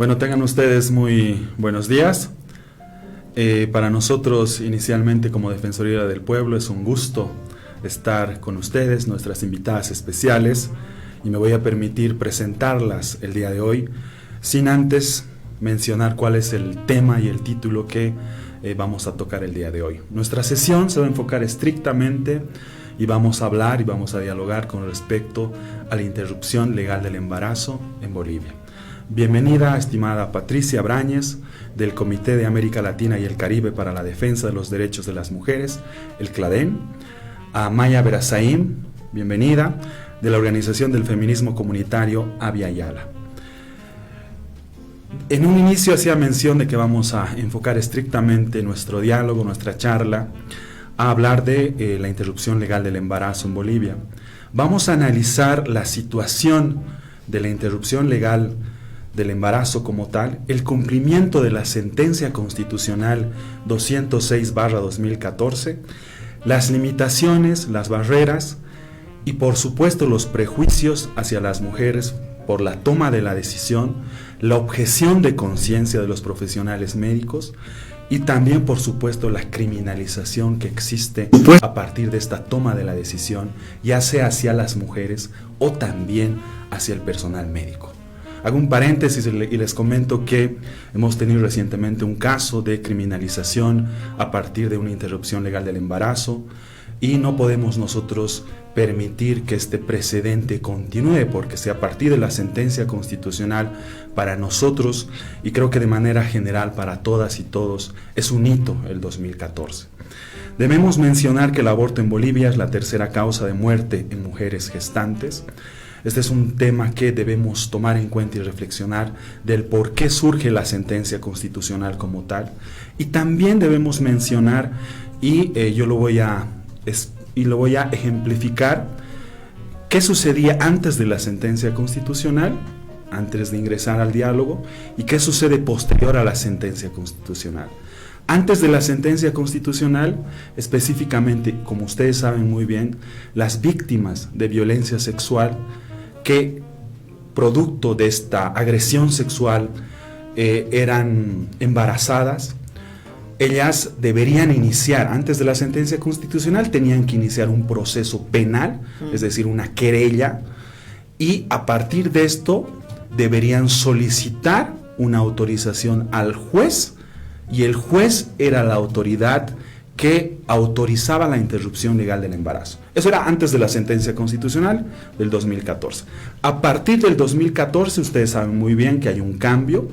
Bueno, tengan ustedes muy buenos días. Para nosotros, inicialmente como Defensoría del Pueblo, es un gusto estar con ustedes, nuestras invitadas especiales, y me voy a permitir presentarlas el día de hoy, sin antes mencionar cuál es el tema y el título que vamos a tocar el día de hoy. Nuestra sesión se va a enfocar estrictamente y vamos a hablar y vamos a dialogar con respecto a la interrupción legal del embarazo en Bolivia. Bienvenida, estimada Patricia Brañez, del Comité de América Latina y el Caribe para la Defensa de los Derechos de las Mujeres, el CLADEM, a Maya Berazaim, bienvenida, de la Organización del Feminismo Comunitario Avia Yala. En un inicio hacía mención de que vamos a enfocar estrictamente nuestro diálogo, nuestra charla, a hablar de la interrupción legal del embarazo en Bolivia. Vamos a analizar la situación de la interrupción legal del embarazo como tal, el cumplimiento de la sentencia constitucional 206/2014, las limitaciones, las barreras y por supuesto los prejuicios hacia las mujeres por la toma de la decisión, la objeción de conciencia de los profesionales médicos y también por supuesto la criminalización que existe a partir de esta toma de la decisión, ya sea hacia las mujeres o también hacia el personal médico. Hago un paréntesis y les comento que hemos tenido recientemente un caso de criminalización a partir de una interrupción legal del embarazo y no podemos nosotros permitir que este precedente continúe, porque si a partir de la sentencia constitucional para nosotros, y creo que de manera general para todas y todos, es un hito el 2014. Debemos mencionar que el aborto en Bolivia es la tercera causa de muerte en mujeres gestantes. Este es un tema que debemos tomar en cuenta y reflexionar del por qué surge la sentencia constitucional como tal. Y también debemos mencionar, y yo lo voy a ejemplificar, qué sucedía antes de la sentencia constitucional, antes de ingresar al diálogo, y qué sucede posterior a la sentencia constitucional. Antes de la sentencia constitucional, específicamente, como ustedes saben muy bien, las víctimas de violencia sexual que producto de esta agresión sexual eran embarazadas, ellas deberían iniciar, antes de la sentencia constitucional, tenían que iniciar un proceso penal, es decir, una querella, y a partir de esto deberían solicitar una autorización al juez, y el juez era la autoridad que autorizaba la interrupción legal del embarazo. Eso era antes de la sentencia constitucional del 2014. A partir del 2014, ustedes saben muy bien que hay un cambio,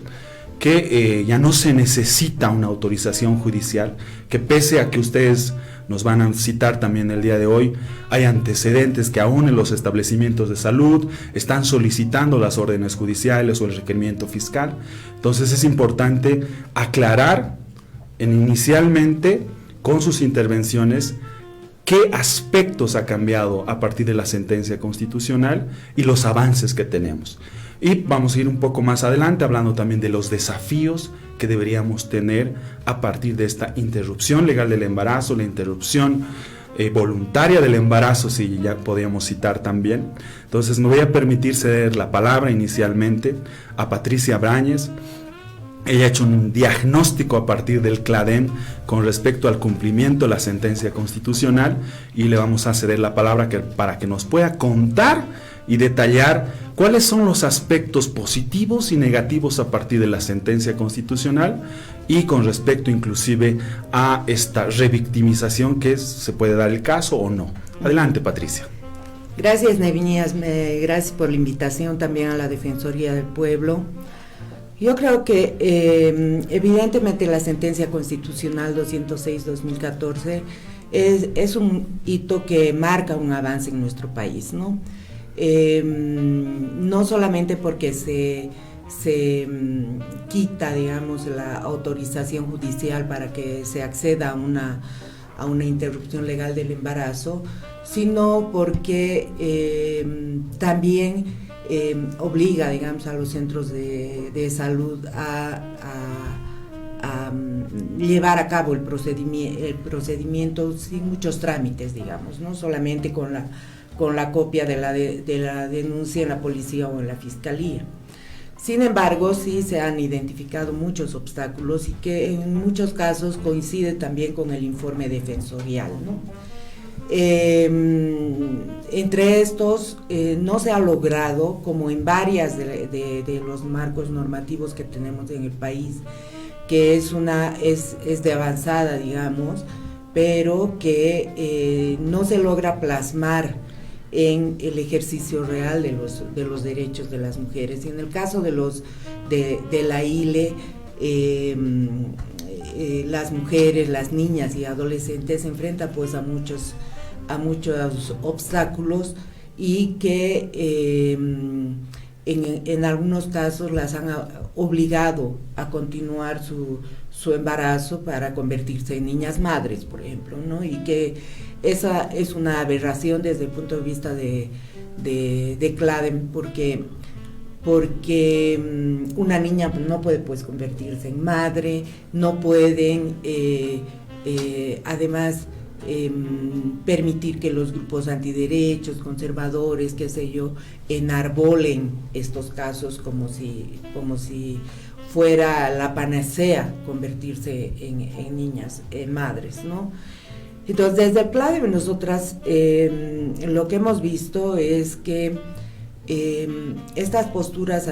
que ya no se necesita una autorización judicial, que pese a que ustedes nos van a citar también el día de hoy, hay antecedentes que aún en los establecimientos de salud están solicitando las órdenes judiciales o el requerimiento fiscal. Entonces es importante aclarar inicialmente con sus intervenciones qué aspectos ha cambiado a partir de la sentencia constitucional y los avances que tenemos. Y vamos a ir un poco más adelante hablando también de los desafíos que deberíamos tener a partir de esta interrupción legal del embarazo, la interrupción voluntaria del embarazo, si ya podíamos citar también. Entonces me voy a permitir ceder la palabra inicialmente a Patricia Brañez. Ella ha hecho un diagnóstico a partir del CLADEM con respecto al cumplimiento de la sentencia constitucional y le vamos a ceder la palabra para que nos pueda contar y detallar cuáles son los aspectos positivos y negativos a partir de la sentencia constitucional y con respecto inclusive a esta revictimización que se puede dar el caso o no. Adelante, Patricia. Gracias, Nevinías, gracias por la invitación también a la Defensoría del Pueblo. Yo creo que evidentemente la sentencia constitucional 206/2014 es un hito que marca un avance en nuestro país, ¿no? No solamente porque se quita, digamos, la autorización judicial para que se acceda a una interrupción legal del embarazo, sino porque también obliga, digamos, a los centros de salud a llevar a cabo el procedimiento sin muchos trámites, digamos, no solamente con la copia de la denuncia en la policía o en la fiscalía, Sin embargo, sí se han identificado muchos obstáculos y que en muchos casos coincide también con el informe defensorial, ¿no? Entre estos, no se ha logrado, como en varias de los marcos normativos que tenemos en el país, que es de avanzada, digamos, pero que no se logra plasmar en el ejercicio real de los derechos de las mujeres. Y en el caso de la ILE, las mujeres, las niñas y adolescentes se enfrentan pues a muchos obstáculos y que en algunos casos las han obligado a continuar su embarazo para convertirse en niñas madres, por ejemplo, ¿no? Y que esa es una aberración desde el punto de vista de CLADEM, porque una niña no puede pues convertirse en madre, no pueden además permitir que los grupos antiderechos, conservadores, qué sé yo, enarbolen estos casos como si fuera la panacea convertirse en niñas, en madres, ¿no? Entonces, desde el CLADEM nosotras lo que hemos visto es que estas posturas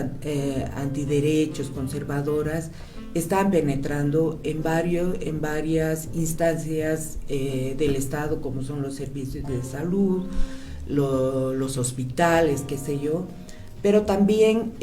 antiderechos, conservadoras, están penetrando en varias instancias del Estado, como son los servicios de salud, los hospitales, qué sé yo, pero también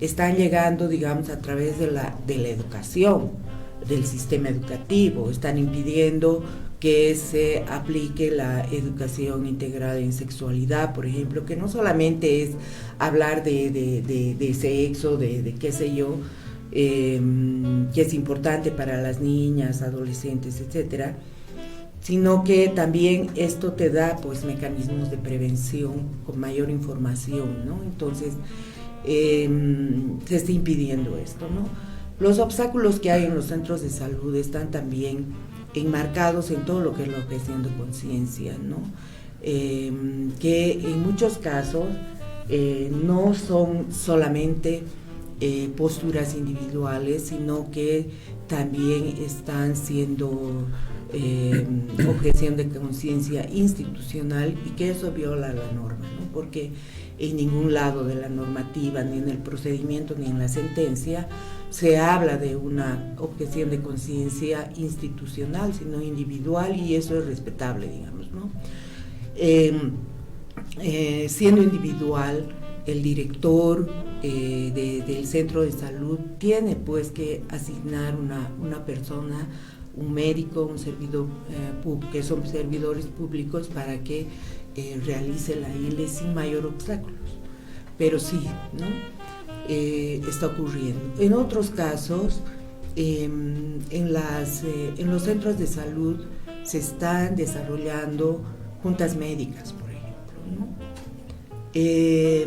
están llegando, digamos, a través de la educación, del sistema educativo, están impidiendo que se aplique la educación integral en sexualidad, por ejemplo, que no solamente es hablar de sexo, de qué sé yo, que es importante para las niñas, adolescentes, etcétera, sino que también esto te da pues mecanismos de prevención con mayor información, ¿no? Entonces se está impidiendo esto, ¿no? Los obstáculos que hay en los centros de salud están también enmarcados en todo lo que es la objeción de conciencia, ¿no? Que en muchos casos no son solamente posturas individuales, sino que también están siendo objeción de conciencia institucional, y que eso viola la norma, ¿no? Porque en ningún lado de la normativa, ni en el procedimiento, ni en la sentencia, se habla de una objeción de conciencia institucional, sino individual, y eso es respetable, digamos, ¿no? Siendo individual, el director del centro de salud tiene pues que asignar una persona, un médico, un servidor que son servidores públicos, para que realice la ILE sin mayor obstáculos, pero sí, ¿no? Está ocurriendo. En otros casos, en los centros de salud se están desarrollando juntas médicas, por ejemplo, ¿no? Que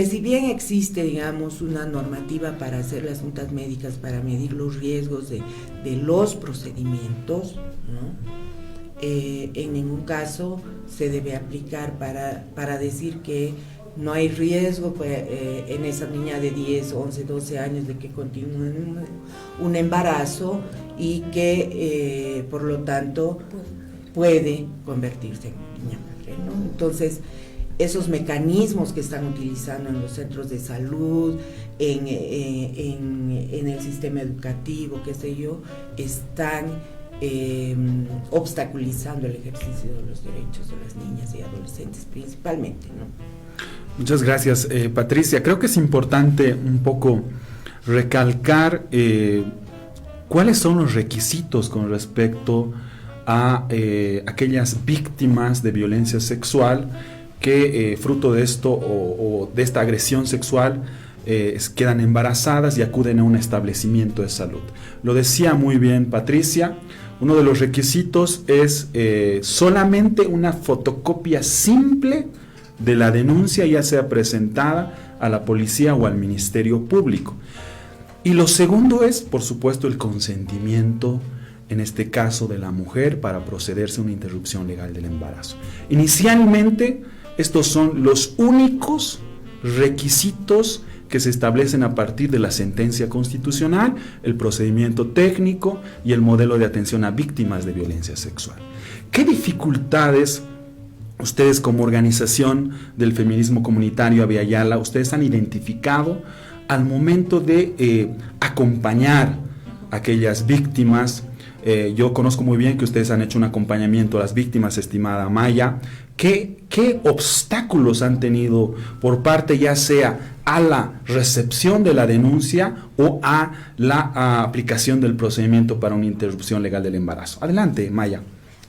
si bien existe, digamos, una normativa para hacer las juntas médicas, para medir los riesgos de los procedimientos, ¿no? En ningún caso se debe aplicar para decir que no hay riesgo en esa niña de 10, 11, 12 años de que continúe un embarazo, y que por lo tanto puede convertirse en niña madre, ¿no? Entonces, esos mecanismos que están utilizando en los centros de salud, en el sistema educativo, qué sé yo, están obstaculizando el ejercicio de los derechos de las niñas y adolescentes principalmente, ¿no? Muchas gracias, Patricia. Creo que es importante un poco recalcar cuáles son los requisitos con respecto a aquellas víctimas de violencia sexual que fruto de esto o de esta agresión sexual quedan embarazadas y acuden a un establecimiento de salud. Lo decía muy bien Patricia, uno de los requisitos es solamente una fotocopia simple de la denuncia, ya sea presentada a la policía o al Ministerio Público. Y lo segundo es, por supuesto, el consentimiento, en este caso de la mujer, para procederse a una interrupción legal del embarazo. Inicialmente, estos son los únicos requisitos que se establecen a partir de la sentencia constitucional, el procedimiento técnico y el modelo de atención a víctimas de violencia sexual. ¿Qué dificultades ustedes como organización del feminismo comunitario Abya Yala, ustedes han identificado al momento de acompañar a aquellas víctimas? Yo conozco muy bien que ustedes han hecho un acompañamiento a las víctimas, estimada Maya. ¿Qué obstáculos han tenido por parte ya sea a la recepción de la denuncia o a la aplicación del procedimiento para una interrupción legal del embarazo? Adelante, Maya.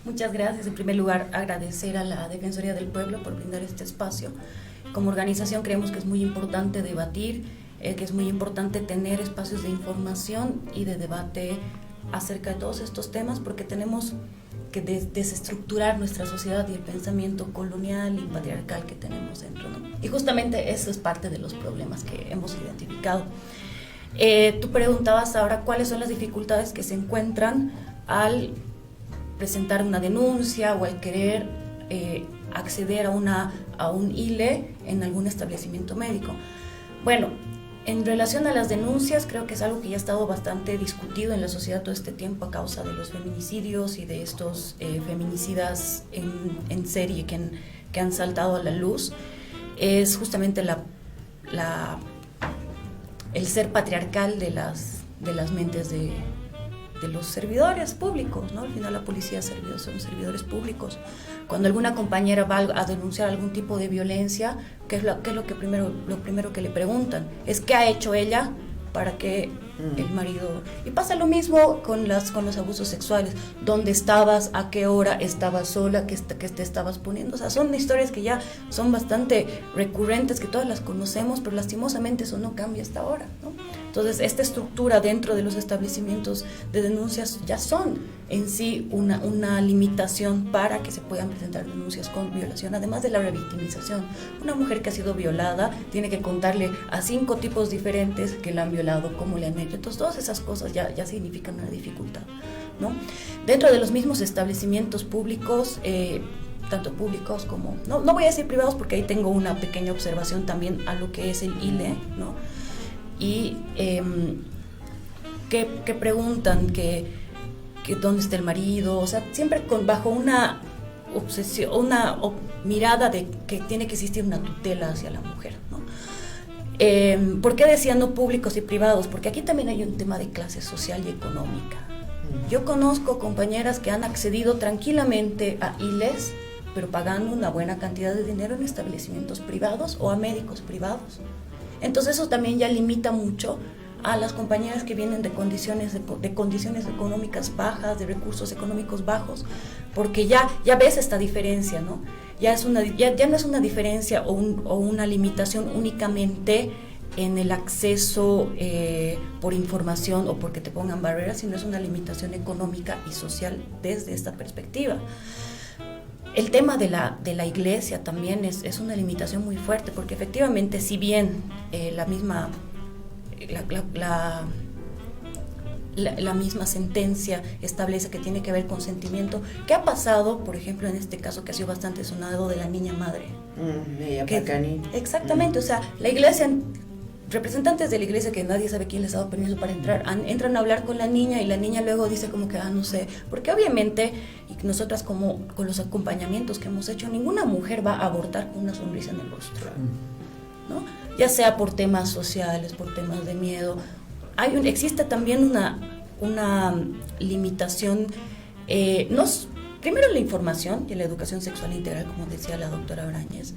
Muchas gracias. En primer lugar, agradecer a la Defensoría del Pueblo por brindar este espacio. Como organización creemos que es muy importante debatir, que es muy importante tener espacios de información y de debate acerca de todos estos temas, porque tenemos que desestructurar nuestra sociedad y el pensamiento colonial y patriarcal que tenemos dentro, ¿no? Y justamente eso es parte de los problemas que hemos identificado. Tú preguntabas ahora cuáles son las dificultades que se encuentran al presentar una denuncia o al querer acceder a un ILE en algún establecimiento médico. Bueno, en relación a las denuncias, creo que es algo que ya ha estado bastante discutido en la sociedad todo este tiempo a causa de los feminicidios y de estos feminicidas en serie que han saltado a la luz. Es justamente el ser patriarcal de las mentes de los servidores públicos, ¿no? Al final la policía son servidores públicos. Cuando alguna compañera va a denunciar algún tipo de violencia, ¿qué es lo primero que le preguntan? Es ¿qué ha hecho ella para que el marido? Y pasa lo mismo con los abusos sexuales. ¿Dónde estabas? ¿A qué hora estabas sola? ¿Qué te estabas poniendo? O sea, son historias que ya son bastante recurrentes, que todas las conocemos, pero lastimosamente eso no cambia hasta ahora, ¿no? Entonces, esta estructura dentro de los establecimientos de denuncias ya son en sí una limitación para que se puedan presentar denuncias con violación, además de la revictimización. Una mujer que ha sido violada tiene que contarle a 5 tipos diferentes que la han violado, cómo le han hecho. Entonces, todas esas cosas ya significan una dificultad, ¿no? Dentro de los mismos establecimientos públicos, tanto públicos como, no voy a decir privados porque ahí tengo una pequeña observación también a lo que es el ILE, ¿no? Y que preguntan que dónde está el marido, o sea, siempre bajo una obsesión, una mirada de que tiene que existir una tutela hacia la mujer, ¿no? ¿Por qué decía no públicos y privados? Porque aquí también hay un tema de clase social y económica. Yo conozco compañeras que han accedido tranquilamente a ILES, pero pagando una buena cantidad de dinero en establecimientos privados o a médicos privados. Entonces eso también ya limita mucho a las compañeras que vienen de condiciones económicas bajas, de recursos económicos bajos, porque ya ves esta diferencia, ¿no? Ya no es una diferencia o una limitación únicamente en el acceso por información o porque te pongan barreras, sino es una limitación económica y social desde esta perspectiva. El tema de la iglesia también es una limitación muy fuerte, porque efectivamente, si bien la misma sentencia establece que tiene que ver con consentimiento, ¿qué ha pasado, por ejemplo, en este caso que ha sido bastante sonado de la niña madre? Exactamente, o sea, la iglesia, representantes de la iglesia que nadie sabe quién les ha dado permiso para entrar, entran a hablar con la niña y la niña luego dice como que, no sé, porque obviamente, y nosotras como con los acompañamientos que hemos hecho, ninguna mujer va a abortar con una sonrisa en el rostro, ¿no? Ya sea por temas sociales, por temas de miedo. Existe también una limitación, primero la información y la educación sexual integral, como decía la doctora Brañez,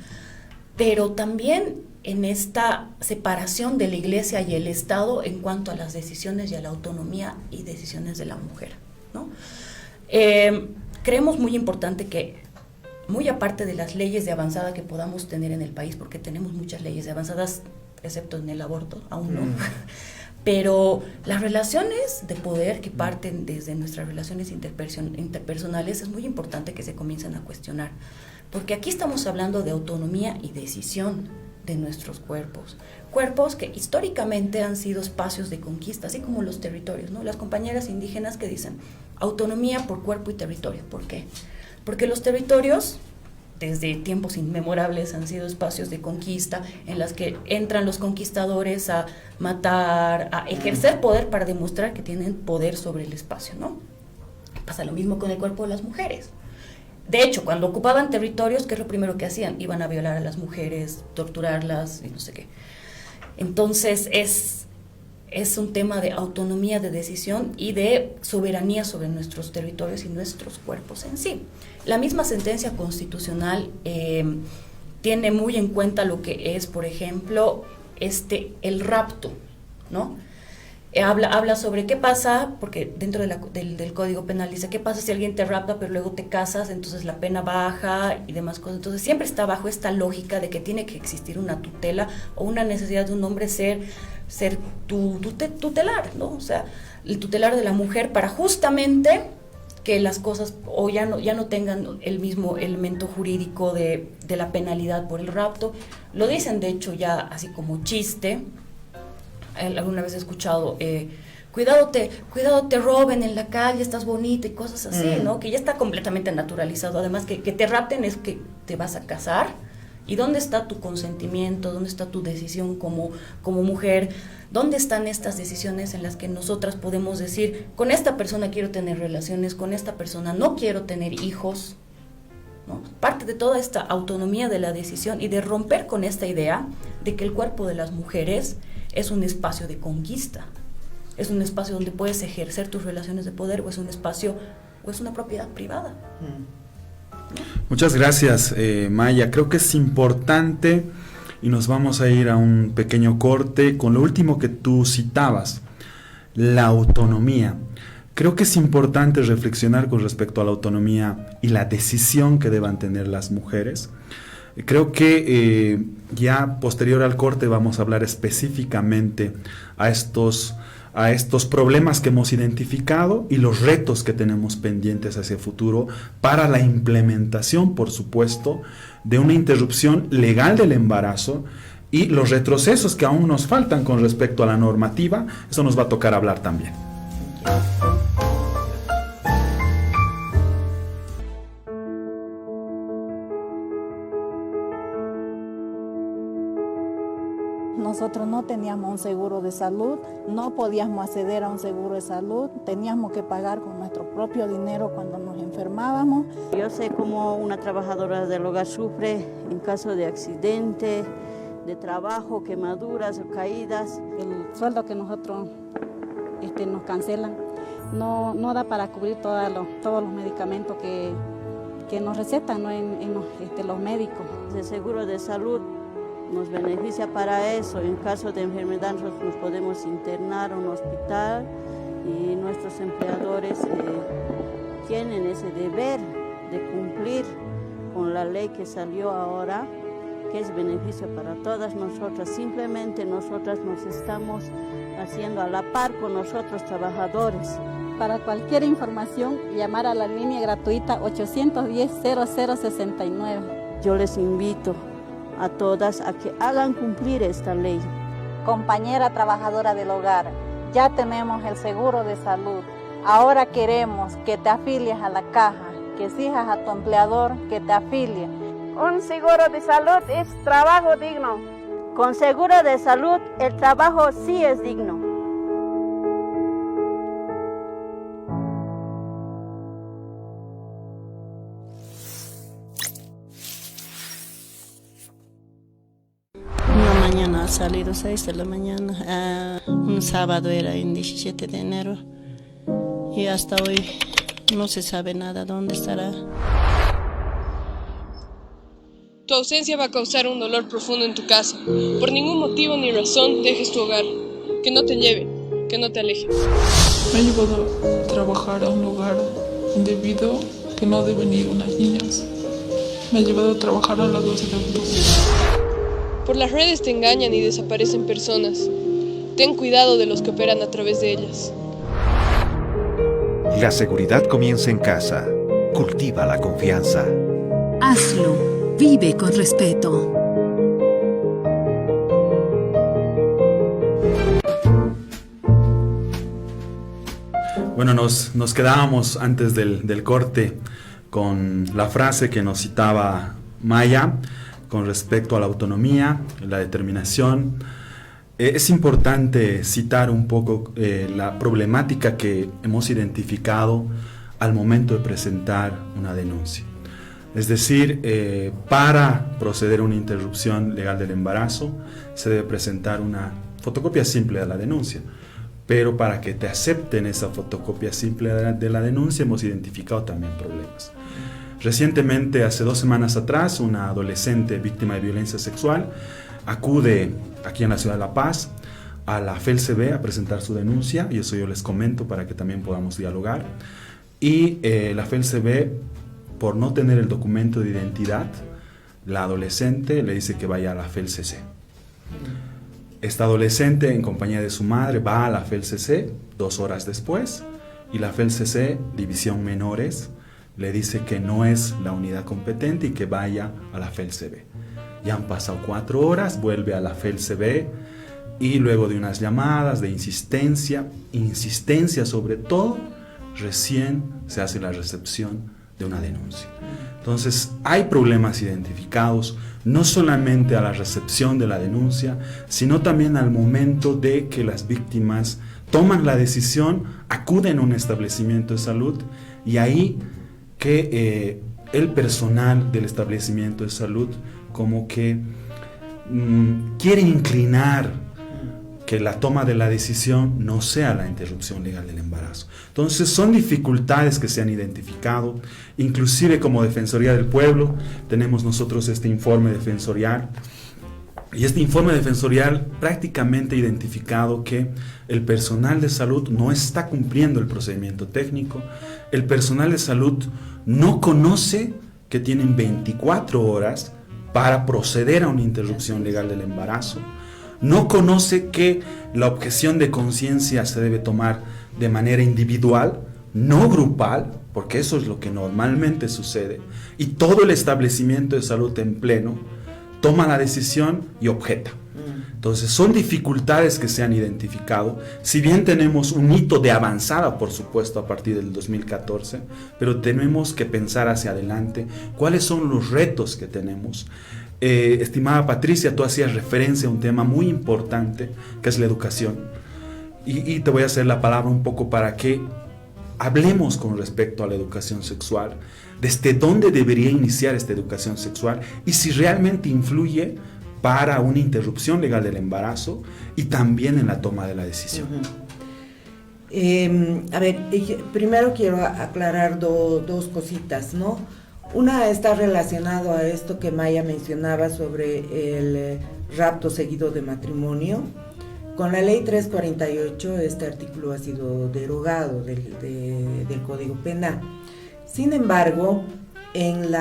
pero también en esta separación de la iglesia y el Estado en cuanto a las decisiones y a la autonomía y decisiones de la mujer, ¿no? Creemos muy importante que, muy aparte de las leyes de avanzada que podamos tener en el país, porque tenemos muchas leyes de avanzadas, excepto en el aborto, aún no, pero las relaciones de poder que parten desde nuestras relaciones interpersonales es muy importante que se comiencen a cuestionar, porque aquí estamos hablando de autonomía y decisión de nuestros cuerpos que históricamente han sido espacios de conquista, así como los territorios, ¿no? Las compañeras indígenas que dicen autonomía por cuerpo y territorio. ¿Por qué? Porque los territorios desde tiempos inmemorables han sido espacios de conquista en las que entran los conquistadores a matar, a ejercer poder para demostrar que tienen poder sobre el espacio, ¿no? Pasa lo mismo con el cuerpo de las mujeres. De hecho, cuando ocupaban territorios, ¿qué es lo primero que hacían? Iban a violar a las mujeres, torturarlas y no sé qué. Entonces es un tema de autonomía de decisión y de soberanía sobre nuestros territorios y nuestros cuerpos en sí. La misma sentencia constitucional tiene muy en cuenta lo que es, por ejemplo, el rapto, ¿no? Habla sobre qué pasa, porque dentro del Código Penal dice qué pasa si alguien te rapta pero luego te casas, entonces la pena baja y demás cosas. Entonces siempre está bajo esta lógica de que tiene que existir una tutela o una necesidad de un hombre ser tutelar, ¿no? O sea, el tutelar de la mujer para justamente que las cosas o ya no tengan el mismo elemento jurídico de la penalidad por el rapto. Lo dicen de hecho ya así como chiste. Alguna vez he escuchado, cuidado te roben en la calle, estás bonita y cosas así, ¿no? Que ya está completamente naturalizado. Además que te rapten es que te vas a casar. ¿Y dónde está tu consentimiento? ¿Dónde está tu decisión como mujer? ¿Dónde están estas decisiones en las que nosotras podemos decir, con esta persona quiero tener relaciones, con esta persona no quiero tener hijos? ¿No? Parte de toda esta autonomía de la decisión y de romper con esta idea de que el cuerpo de las mujeres es un espacio de conquista, es un espacio donde puedes ejercer tus relaciones de poder, o es un espacio, o es una propiedad privada. Muchas gracias, Maya. Creo que es importante, y nos vamos a ir a un pequeño corte con lo último que tú citabas, la autonomía. Creo que es importante reflexionar con respecto a la autonomía y la decisión que deban tener las mujeres. Creo que ya posterior al corte vamos a hablar específicamente a estos problemas que hemos identificado y los retos que tenemos pendientes hacia el futuro para la implementación, por supuesto, de una interrupción legal del embarazo y los retrocesos que aún nos faltan con respecto a la normativa. Eso nos va a tocar hablar también. Nosotros no teníamos un seguro de salud, no podíamos acceder a un seguro de salud, teníamos que pagar con nuestro propio dinero cuando nos enfermábamos. Yo sé cómo una trabajadora del hogar sufre en caso de accidente, de trabajo, quemaduras o caídas. El sueldo que nosotros nos cancelan no da para cubrir todos los medicamentos que nos recetan, ¿no? en los médicos. El seguro de salud nos beneficia para eso. En caso de enfermedad nosotros nos podemos internar a un hospital y nuestros empleadores tienen ese deber de cumplir con la ley que salió ahora, que es beneficio para todas nosotras. Simplemente nosotras nos estamos haciendo a la par con nosotros trabajadores. Para cualquier información, llamar a la línea gratuita 810-0069. Yo les invito a todas a que hagan cumplir esta ley. Compañera trabajadora del hogar, ya tenemos el seguro de salud. Ahora queremos que te afilies a la caja, que exijas a tu empleador que te afilie. Un seguro de salud es trabajo digno. Con seguro de salud, el trabajo sí es digno. Mañana ha salido 6 de la mañana, un sábado era en 17 de enero y hasta hoy no se sabe nada dónde estará. Tu ausencia va a causar un dolor profundo en tu casa. Por ningún motivo ni razón dejes tu hogar. Que no te lleve, que no te aleje. Me ha llevado a trabajar a un lugar indebido que no deben ir unas niñas. Me ha llevado a trabajar a las 12 de octubre. Por las redes te engañan y desaparecen personas. Ten cuidado de los que operan a través de ellas. La seguridad comienza en casa. Cultiva la confianza. Hazlo. Vive con respeto. Bueno, nos quedábamos antes del corte con la frase que nos citaba Maya con respecto a la autonomía, la determinación. Es importante citar un poco la problemática que hemos identificado al momento de presentar una denuncia. Es decir, para proceder a una interrupción legal del embarazo se debe presentar una fotocopia simple de la denuncia, pero para que te acepten esa fotocopia simple de la denuncia hemos identificado también problemas. Recientemente, hace 2 semanas atrás, una adolescente víctima de violencia sexual acude aquí en la ciudad de La Paz a la FELCB a presentar su denuncia, y eso yo les comento para que también podamos dialogar. Y la FELCB, por no tener el documento de identidad, la adolescente le dice que vaya a la FELCC. Esta adolescente, en compañía de su madre, va a la FELCC 2 horas después, y la FELCC, División Menores, le dice que no es la unidad competente y que vaya a la FELCB. Ya han pasado 4 horas, vuelve a la FELCB, y luego de unas llamadas de insistencia sobre todo, recién se hace la recepción de una denuncia. Entonces, hay problemas identificados, no solamente a la recepción de la denuncia, sino también al momento de que las víctimas toman la decisión, acuden a un establecimiento de salud, y ahí que el personal del establecimiento de salud como que quiere inclinar que la toma de la decisión no sea la interrupción legal del embarazo. Entonces son dificultades que se han identificado, inclusive como Defensoría del Pueblo tenemos nosotros este informe defensorial, y este informe defensorial prácticamente ha identificado que el personal de salud no está cumpliendo el procedimiento técnico, el personal de salud no conoce que tienen 24 horas para proceder a una interrupción legal del embarazo, no conoce que la objeción de conciencia se debe tomar de manera individual, no grupal, porque eso es lo que normalmente sucede, y todo el establecimiento de salud en pleno toma la decisión y objeta. Entonces son dificultades que se han identificado, si bien tenemos un hito de avanzada, por supuesto, a partir del 2014, pero tenemos que pensar hacia adelante cuáles son los retos que tenemos. Estimada Patricia, tú hacías referencia a un tema muy importante, que es la educación, y te voy a hacer la palabra un poco para que hablemos con respecto a la educación sexual, desde dónde debería iniciar esta educación sexual y si realmente influye para una interrupción legal del embarazo y también en la toma de la decisión. A ver, primero quiero aclarar dos cositas, ¿no? Una está relacionado a esto que Maya mencionaba sobre el rapto seguido de matrimonio. Con la ley 348 este artículo ha sido derogado del Código Penal. Sin embargo, en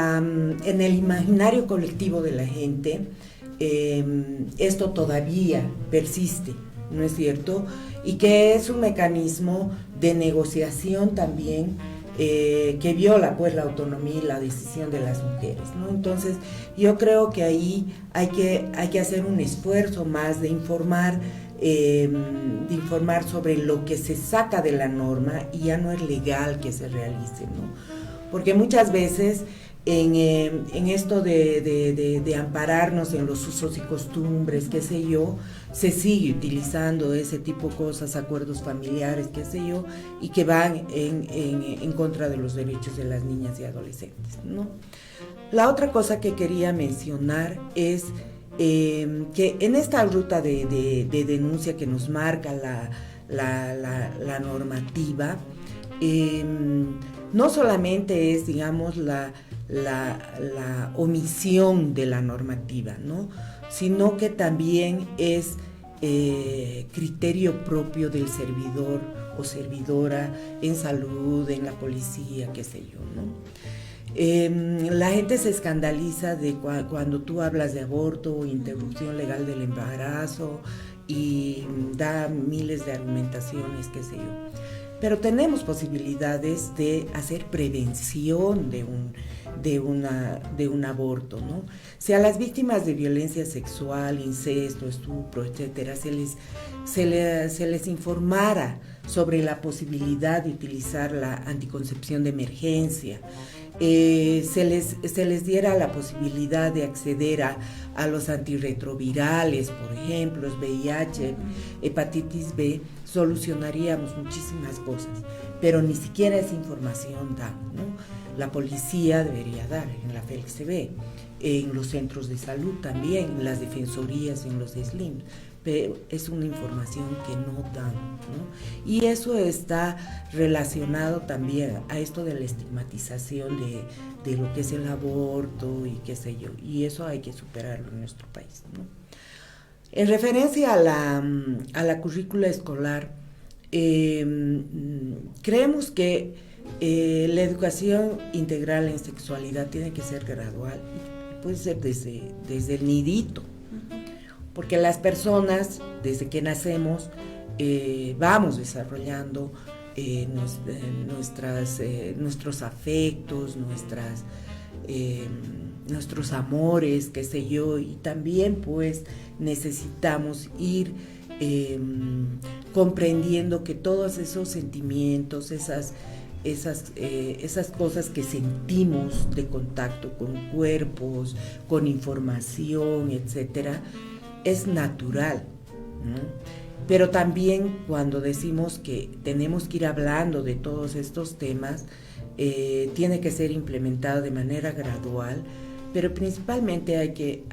el imaginario colectivo de la gente, esto todavía persiste, ¿no es cierto? Y que es un mecanismo de negociación también que viola pues la autonomía y la decisión de las mujeres, ¿no? Entonces yo creo que ahí hay que hacer un esfuerzo más de informar sobre lo que se saca de la norma y ya no es legal que se realice, ¿no? Porque muchas veces en esto de ampararnos en los usos y costumbres, qué sé yo, se sigue utilizando ese tipo de cosas, acuerdos familiares, qué sé yo, y que van en contra de los derechos de las niñas y adolescentes, ¿no? La otra cosa que quería mencionar es que en esta ruta de denuncia que nos marca la normativa, no solamente es, digamos, la omisión de la normativa, ¿no? Sino que también es criterio propio del servidor o servidora en salud, en la policía, qué sé yo, ¿no? La gente se escandaliza de cuando tú hablas de aborto o interrupción legal del embarazo y da miles de argumentaciones, qué sé yo. Pero tenemos posibilidades de hacer prevención de un aborto, ¿no? Si a las víctimas de violencia sexual, incesto, estupro, etcétera, se les informara sobre la posibilidad de utilizar la anticoncepción de emergencia, se les diera la posibilidad de acceder a los antirretrovirales, por ejemplo, VIH, hepatitis B, solucionaríamos muchísimas cosas, pero ni siquiera esa información da, ¿no? La policía debería dar en la FELCB, en los centros de salud también, en las defensorías, en los SLIM, pero es una información que no dan, ¿no? Y eso está relacionado también a esto de la estigmatización de lo que es el aborto y qué sé yo, y eso hay que superarlo en nuestro país, ¿no? En referencia a la currícula escolar, creemos que la educación integral en sexualidad tiene que ser gradual, puede ser desde el nidito, porque las personas, desde que nacemos, vamos desarrollando nuestros afectos, nuestros amores, qué sé yo, y también pues necesitamos ir comprendiendo que todos esos sentimientos, esas cosas que sentimos de contacto con cuerpos, con información, etcétera, es natural, ¿no? Pero también cuando decimos que tenemos que ir hablando de todos estos temas, tiene que ser implementado de manera gradual, pero principalmente hay que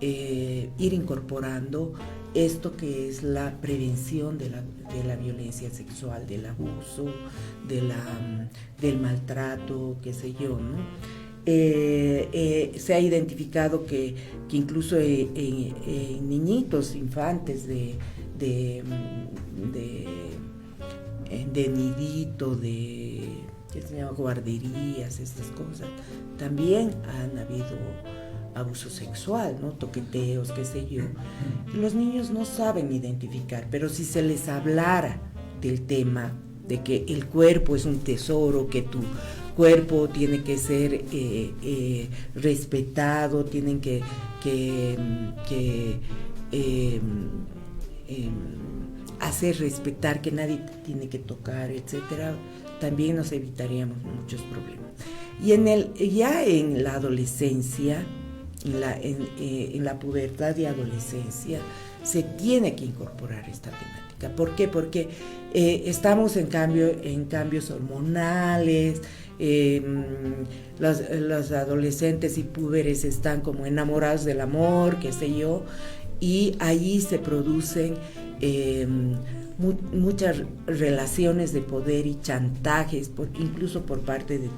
ir incorporando esto que es la prevención de la violencia sexual, del abuso, del maltrato, qué sé yo, ¿no? Se ha identificado que incluso en niñitos, infantes de nidito, que se llama guarderías, estas cosas, también han habido abuso sexual, ¿no? Toqueteos, qué sé yo. Y los niños no saben identificar, pero si se les hablara del tema, de que el cuerpo es un tesoro, que tu cuerpo tiene que ser respetado, tienen que hacer respetar, que nadie te tiene que tocar, etcétera, también nos evitaríamos muchos problemas. Y ya en la adolescencia, en la pubertad y adolescencia, se tiene que incorporar esta temática. ¿Por qué? Porque estamos en cambios hormonales, los adolescentes y púberes están como enamorados del amor, qué sé yo, y allí se producen muchas relaciones de poder y chantajes, incluso por parte de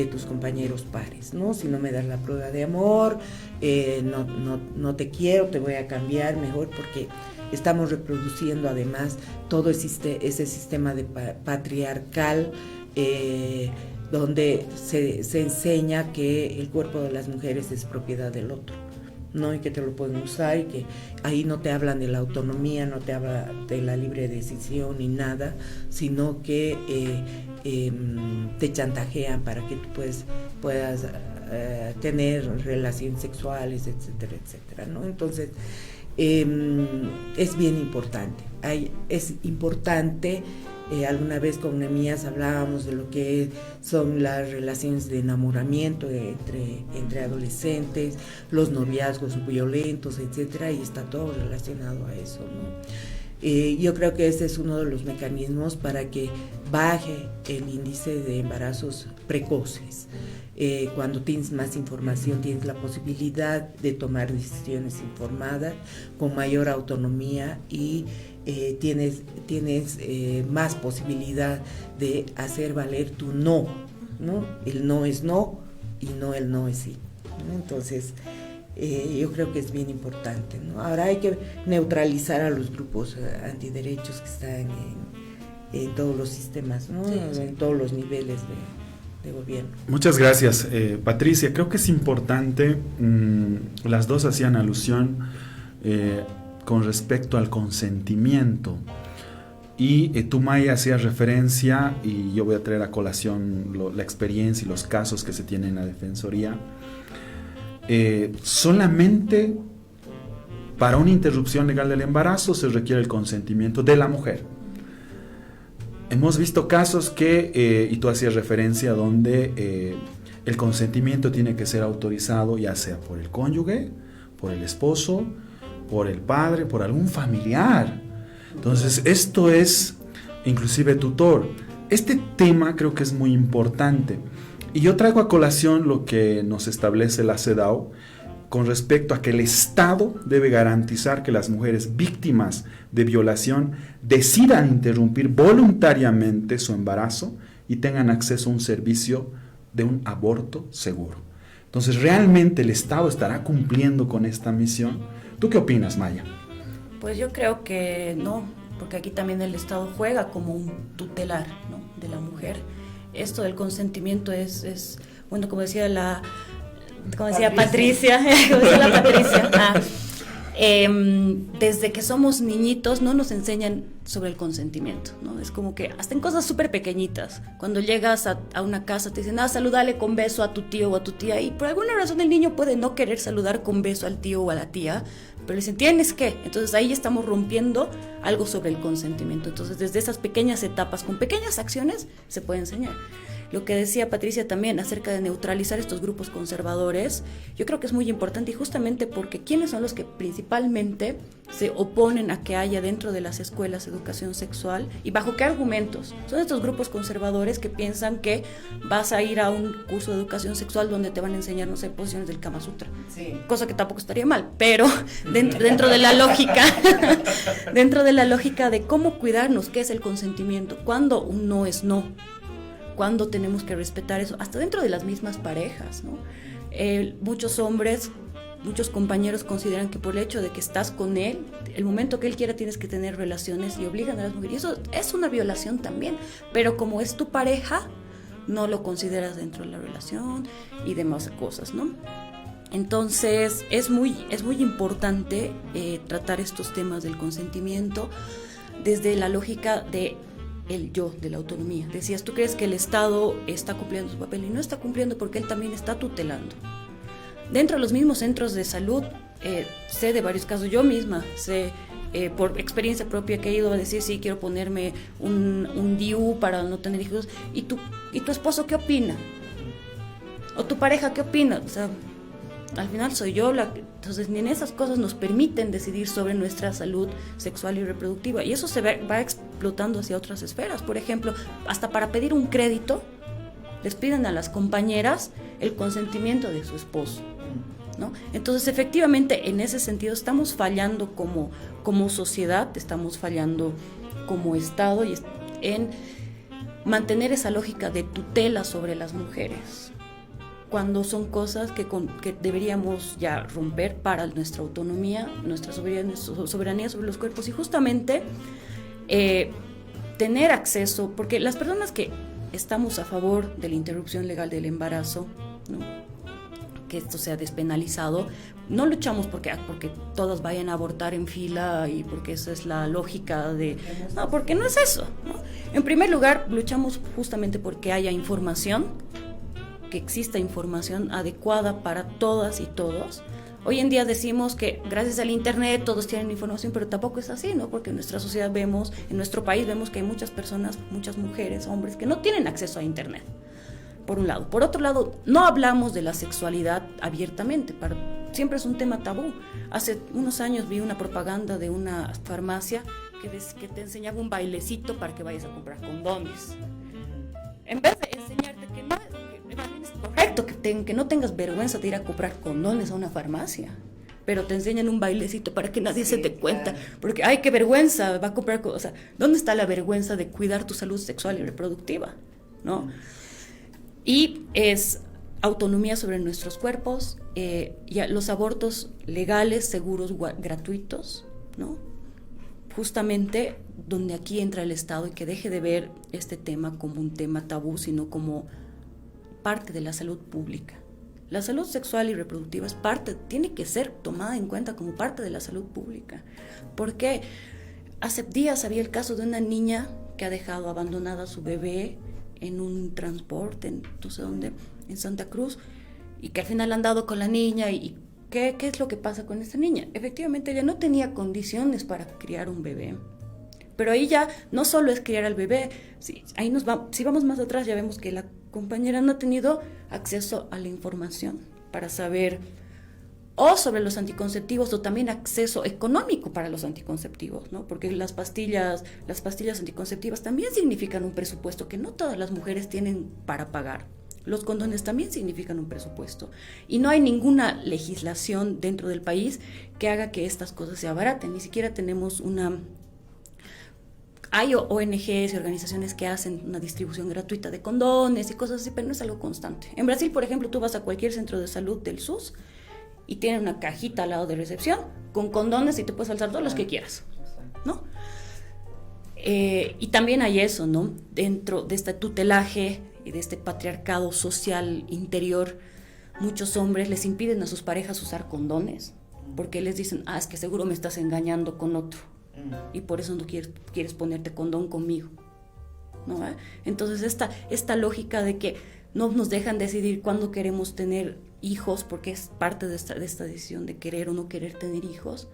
tus compañeros pares, ¿no? Si no me das la prueba de amor, no te quiero, te voy a cambiar mejor, porque estamos reproduciendo además todo ese sistema de patriarcal, donde se enseña que el cuerpo de las mujeres es propiedad del otro, ¿no? Y que te lo pueden usar, y que ahí no te hablan de la autonomía, no te habla de la libre decisión ni nada, sino que te chantajean para que tú puedas tener relaciones sexuales, etcétera, etcétera, ¿no? Entonces, es bien importante. Es importante, alguna vez con Nemías hablábamos de lo que son las relaciones de enamoramiento entre adolescentes, los noviazgos violentos, etcétera, y está todo relacionado a eso, ¿no? Yo creo que ese es uno de los mecanismos para que baje el índice de embarazos precoces. Cuando tienes más información, tienes la posibilidad de tomar decisiones informadas, con mayor autonomía, y tienes más posibilidad de hacer valer tu no, ¿no? El no es no y no el no es sí, ¿no? Entonces, yo creo que es bien importante, ¿no? Ahora hay que neutralizar a los grupos antiderechos que están en todos los sistemas, ¿no? Sí. En todos los niveles de gobierno. Muchas gracias, Patricia. Creo que es importante, las dos hacían alusión con respecto al consentimiento, y tú, Maya, hacías referencia, y yo voy a traer a colación la experiencia y los casos que se tienen en la Defensoría. Solamente para una interrupción legal del embarazo se requiere el consentimiento de la mujer. hemos visto casos que, y tú hacías referencia, donde el consentimiento tiene que ser autorizado, ya sea por el cónyuge, por el esposo, por el padre, por algún familiar. Entonces, esto es inclusive tutor. Este tema creo que es muy importante. Y yo traigo a colación lo que nos establece la CEDAW con respecto a que el Estado debe garantizar que las mujeres víctimas de violación decidan interrumpir voluntariamente su embarazo y tengan acceso a un servicio de un aborto seguro. Entonces, ¿realmente el Estado estará cumpliendo con esta misión? ¿Tú qué opinas, Maya? Pues yo creo que no, porque aquí también el Estado juega como un tutelar, ¿no?, de la mujer. Esto del consentimiento es bueno, como decía Patricia, desde que somos niñitos no nos enseñan sobre el consentimiento, ¿no? Es como que hasta en cosas súper pequeñitas, cuando llegas a una casa te dicen, salúdale con beso a tu tío o a tu tía, y por alguna razón el niño puede no querer saludar con beso al tío o a la tía, pero le dicen, ¿tienes qué? Entonces ahí estamos rompiendo algo sobre el consentimiento. Entonces desde esas pequeñas etapas, con pequeñas acciones, se puede enseñar. Lo que decía Patricia también acerca de neutralizar estos grupos conservadores, yo creo que es muy importante, y justamente porque ¿quiénes son los que principalmente se oponen a que haya dentro de las escuelas educación sexual? ¿Y bajo qué argumentos? Son estos grupos conservadores que piensan que vas a ir a un curso de educación sexual donde te van a enseñar, no sé, posiciones del Kama Sutra. Sí. Cosa que tampoco estaría mal, pero dentro de la lógica, dentro de la lógica de cómo cuidarnos, qué es el consentimiento, cuándo un no es no, cuándo tenemos que respetar eso, hasta dentro de las mismas parejas, ¿no? Muchos hombres, muchos compañeros consideran que por el hecho de que estás con él, el momento que él quiera tienes que tener relaciones, y obligan a las mujeres, y eso es una violación también, pero como es tu pareja, no lo consideras dentro de la relación y demás cosas, ¿no? Entonces es muy importante tratar estos temas del consentimiento desde la lógica de el yo, de la autonomía. Decías, ¿tú crees que el Estado está cumpliendo su papel? Y no está cumpliendo porque él también está tutelando. Dentro de los mismos centros de salud, sé de varios casos, yo misma sé por experiencia propia que he ido a decir, sí, quiero ponerme un DIU para no tener hijos, ¿y tu esposo qué opina? ¿O tu pareja qué opina? O sea, al final soy yo entonces ni en esas cosas nos permiten decidir sobre nuestra salud sexual y reproductiva, y eso se va explotando hacia otras esferas. Por ejemplo, hasta para pedir un crédito les piden a las compañeras el consentimiento de su esposo, ¿no? Entonces efectivamente en ese sentido estamos fallando como sociedad, estamos fallando como Estado y en mantener esa lógica de tutela sobre las mujeres, cuando son cosas que deberíamos ya romper para nuestra autonomía, nuestra soberanía sobre los cuerpos, y justamente tener acceso, porque las personas que estamos a favor de la interrupción legal del embarazo, ¿no?, que esto sea despenalizado, no luchamos porque todas vayan a abortar en fila y porque esa es la lógica de... No, porque no es eso, ¿no? En primer lugar, luchamos justamente porque haya información, que exista información adecuada para todas y todos. Hoy en día decimos que gracias al internet todos tienen información, pero tampoco es así, ¿no? Porque en nuestra sociedad vemos, en nuestro país vemos que hay muchas personas, muchas mujeres, hombres que no tienen acceso a internet, por un lado. Por otro lado, no hablamos de la sexualidad abiertamente, siempre es un tema tabú. Hace unos años vi una propaganda de una farmacia que te enseñaba un bailecito para que vayas a comprar condones. En vez de enseñarte que no es correcto, que no tengas vergüenza de ir a comprar condones a una farmacia, pero te enseñan un bailecito para que nadie se dé cuenta, porque ¡ay, qué vergüenza! Va a comprar, o sea, ¿dónde está la vergüenza de cuidar tu salud sexual y reproductiva? ¿No? Y es autonomía sobre nuestros cuerpos, los abortos legales, seguros, gratuitos, ¿no? Justamente donde aquí entra el Estado, y que deje de ver este tema como un tema tabú, sino como parte de la salud pública. La salud sexual y reproductiva tiene que ser tomada en cuenta como parte de la salud pública. Porque hace días había el caso de una niña que ha dejado abandonada a su bebé en un transporte, no sé dónde, en Santa Cruz, y que al final han dado con la niña. ¿Y qué es lo que pasa con esta niña? Efectivamente ella no tenía condiciones para criar un bebé, Pero ahí ya no solo es criar al bebé, si vamos más atrás ya vemos que la compañera no ha tenido acceso a la información para saber o sobre los anticonceptivos o también acceso económico para los anticonceptivos, ¿no? Porque las pastillas anticonceptivas también significan un presupuesto que no todas las mujeres tienen para pagar. Los condones también significan un presupuesto y no hay ninguna legislación dentro del país que haga que estas cosas se abaraten. Ni siquiera tenemos hay ONGs y organizaciones que hacen una distribución gratuita de condones y cosas así, pero no es algo constante. En Brasil, por ejemplo, tú vas a cualquier centro de salud del SUS y tienen una cajita al lado de recepción con condones y te puedes alzar todos los que quieras, ¿no? Y también hay eso, ¿no? Dentro de este tutelaje y de este patriarcado social interior, muchos hombres les impiden a sus parejas usar condones porque les dicen, es que seguro me estás engañando con otro y por eso no quieres ponerte condón conmigo, ¿no? Entonces esta lógica de que no nos dejan decidir cuándo queremos tener hijos, porque es parte de esta decisión de querer o no querer tener hijos,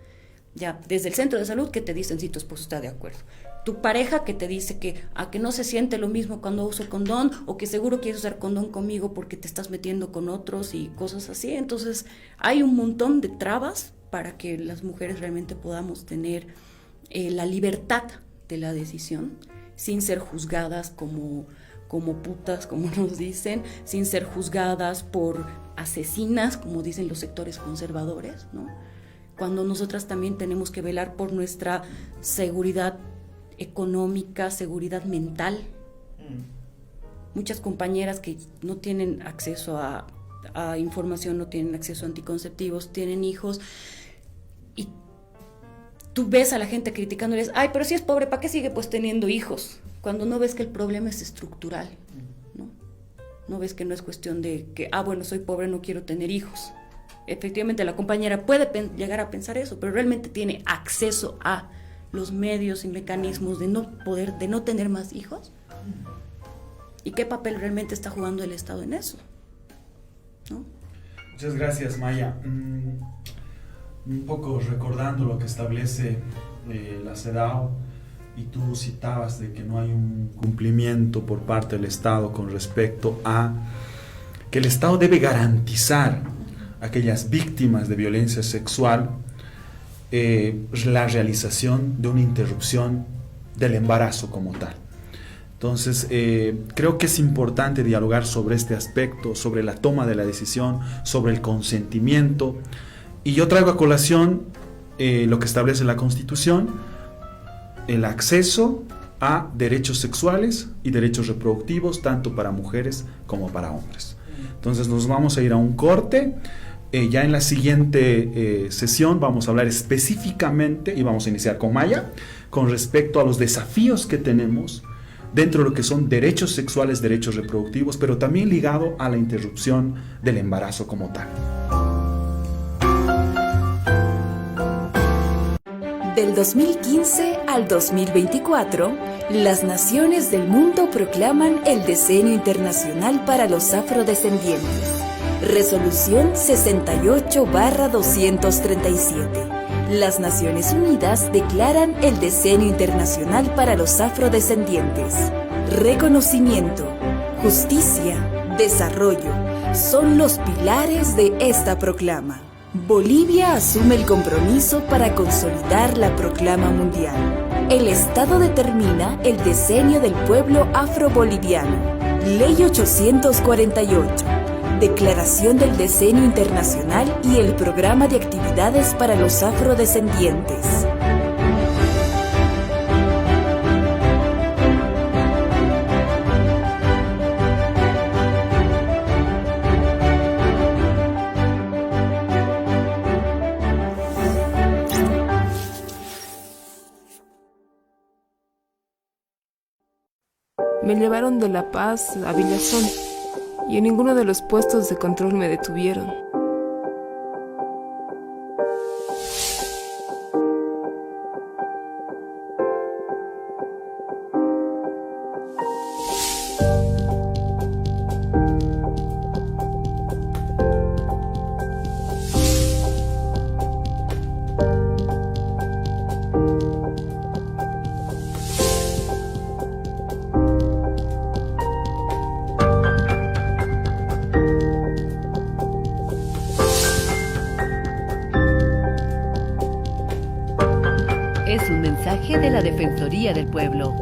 ya desde el centro de salud que te dicen si tu esposo está de acuerdo, tu pareja que te dice que no se siente lo mismo cuando uso condón, o que seguro quieres usar condón conmigo porque te estás metiendo con otros y cosas así. Entonces hay un montón de trabas para que las mujeres realmente podamos tener la libertad de la decisión sin ser juzgadas como putas, como nos dicen, sin ser juzgadas por asesinas, como dicen los sectores conservadores, ¿no? Cuando nosotras también tenemos que velar por nuestra seguridad económica, seguridad mental. Muchas compañeras que no tienen acceso a información, no tienen acceso a anticonceptivos, tienen hijos, y tú ves a la gente criticándoles, pero si es pobre, ¿para qué sigue pues teniendo hijos? Cuando no ves que el problema es estructural, ¿no? No ves que no es cuestión de que, bueno, soy pobre, no quiero tener hijos. Efectivamente, la compañera puede llegar a pensar eso, pero realmente tiene acceso a los medios y mecanismos de no tener más hijos. ¿Y qué papel realmente está jugando el Estado en eso? ¿No? Muchas gracias, Maya. Un poco recordando lo que establece la CEDAW, y tú citabas de que no hay un cumplimiento por parte del Estado con respecto a que el Estado debe garantizar a aquellas víctimas de violencia sexual la realización de una interrupción del embarazo como tal. Entonces, creo que es importante dialogar sobre este aspecto, sobre la toma de la decisión, sobre el consentimiento. Y yo traigo a colación lo que establece la Constitución, el acceso a derechos sexuales y derechos reproductivos, tanto para mujeres como para hombres. Entonces nos vamos a ir a un corte. Ya en la siguiente sesión vamos a hablar específicamente, y vamos a iniciar con Maya, con respecto a los desafíos que tenemos dentro de lo que son derechos sexuales, derechos reproductivos, pero también ligado a la interrupción del embarazo como tal. Del 2015 al 2024, las naciones del mundo proclaman el Decenio Internacional para los Afrodescendientes. Resolución 68/237. Las Naciones Unidas declaran el Decenio Internacional para los Afrodescendientes. Reconocimiento, justicia, desarrollo son los pilares de esta proclama. Bolivia asume el compromiso para consolidar la proclama mundial. El Estado determina el decenio del pueblo afroboliviano. Ley 848. Declaración del Decenio Internacional y el Programa de Actividades para los Afrodescendientes. Me llevaron de La Paz a Villazón y en ninguno de los puestos de control me detuvieron. mensaje de la Defensoría del Pueblo.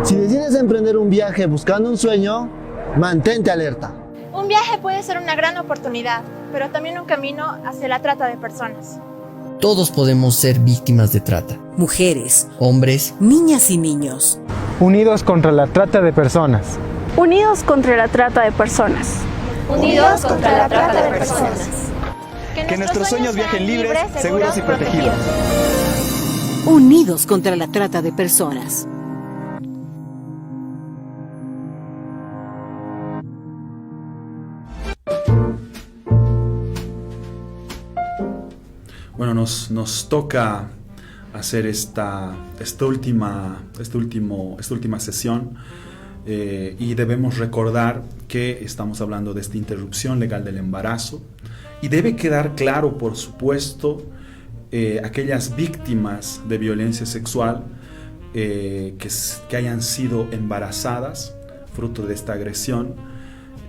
Si decides emprender un viaje buscando un sueño, mantente alerta. Un viaje puede ser una gran oportunidad, pero también un camino hacia la trata de personas. Todos podemos ser víctimas de trata. Mujeres, hombres, niñas y niños. Unidos contra la trata de personas. Unidos contra la trata de personas. Unidos contra la trata de personas. Que nuestros sueños viajen libres, seguros y protegidos. Unidos contra la trata de personas. Bueno, nos toca hacer esta última sesión y debemos recordar que estamos hablando de esta interrupción legal del embarazo y debe quedar claro, por supuesto, aquellas víctimas de violencia sexual que hayan sido embarazadas fruto de esta agresión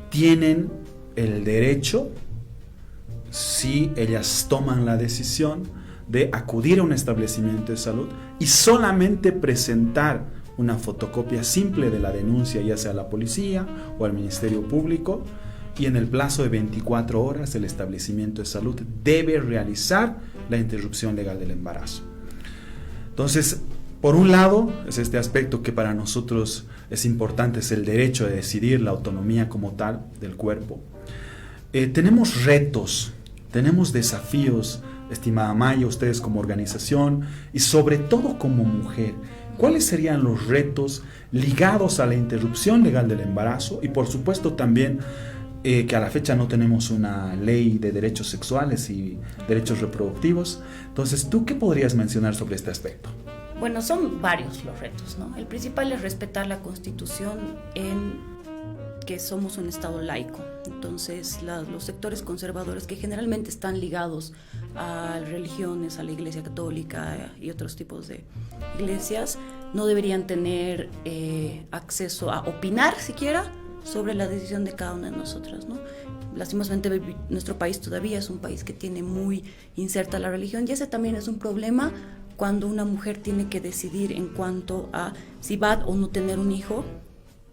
tienen el derecho, si ellas toman la decisión, de acudir a un establecimiento de salud y solamente presentar una fotocopia simple de la denuncia, ya sea a la policía o al Ministerio Público, y en el plazo de 24 horas el establecimiento de salud debe realizar la interrupción legal del embarazo. Entonces, por un lado, es este aspecto que para nosotros es importante, es el derecho de decidir, la autonomía como tal del cuerpo. Tenemos retos, tenemos desafíos, estimada Maya, ustedes como organización y sobre todo como mujer. ¿Cuáles serían los retos ligados a la interrupción legal del embarazo? Y por supuesto también que a la fecha no tenemos una ley de derechos sexuales y derechos reproductivos. Entonces, ¿tú qué podrías mencionar sobre este aspecto? Bueno, son varios los retos, ¿no? El principal es respetar la Constitución en que somos un Estado laico. Entonces, los sectores conservadores que generalmente están ligados a religiones, a la Iglesia Católica y otros tipos de iglesias, no deberían tener acceso a opinar siquiera sobre la decisión de cada una de nosotras, ¿no? Lastimosamente, nuestro país todavía es un país que tiene muy inserta la religión, y ese también es un problema cuando una mujer tiene que decidir en cuanto a si va o no tener un hijo,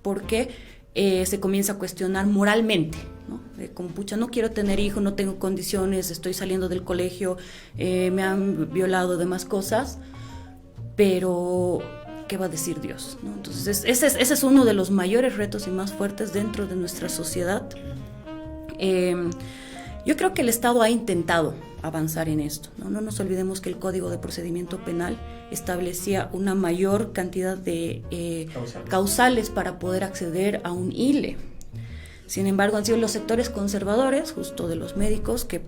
porque se comienza a cuestionar moralmente, ¿no? Como, pucha, no quiero tener hijo, no tengo condiciones, estoy saliendo del colegio, me han violado, demás cosas, pero ¿qué va a decir Dios, ¿no? Entonces ese es uno de los mayores retos y más fuertes dentro de nuestra sociedad. Yo creo que el Estado ha intentado avanzar en esto, ¿no? No nos olvidemos que el Código de Procedimiento Penal establecía una mayor cantidad de causales para poder acceder a un ILE. Sin embargo, han sido los sectores conservadores, justo de los médicos, que